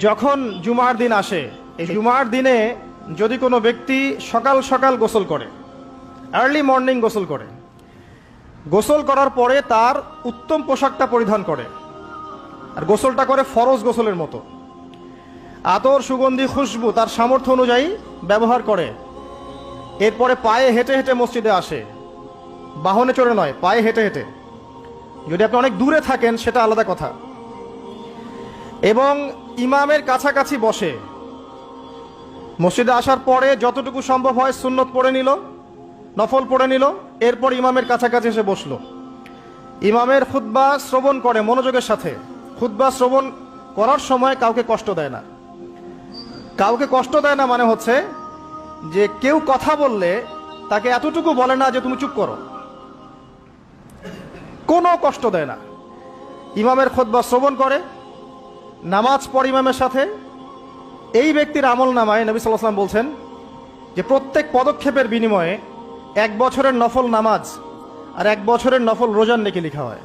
যখন জুমার দিন আসে, এই জুমার দিনে যদি কোনো ব্যক্তি সকাল সকাল গোসল করে, আর্লি মর্নিং গোসল করে, গোসল করার পরে তার উত্তম পোশাকটা পরিধান করে, আর গোসলটা করে ফরজ গোসলের মতো, আতর সুগন্ধি খুশবু তার সামর্থ্য অনুযায়ী ব্যবহার করে, এরপরে পায়ে হেঁটে হেঁটে মসজিদে আসে, বাহনে চড়ে নয়, পায়ে হেঁটে হেঁটে। যদি আপনি অনেক দূরে থাকেন সেটা আলাদা কথা। এবং ইমামের কাছাকাছি বসে, মসজিদে আসার পরে যতটুকু সম্ভব হয় সুন্নত পড়ে নিল, নফল পড়ে নিল, এরপর ইমামের কাছাকাছি এসে বসলো। ইমামের খুতবা শ্রবণ করে মনোযোগের সাথে। খুতবা শ্রবণ করার সময় কাউকে কষ্ট দেয় না। কাউকে কষ্ট দেয় না মানে হচ্ছে যে কেউ কথা বললে তাকে এতটুকু বলে না যে তুমি চুপ করো, কোনো কষ্ট দেয় না। ইমামের খুতবা শ্রবণ করে, নামাজ পড়ে ইমামের সাথে। এই ব্যক্তির আমল নামায় নবী সাল্লাল্লাহু আলাইহি ওয়াসাল্লাম বলছেন যে প্রত্যেক পদক্ষেপের বিনিময়ে 1 বছরের নফল নামাজ আর 1 বছরের নফল রোজার নেকি লেখা হয়।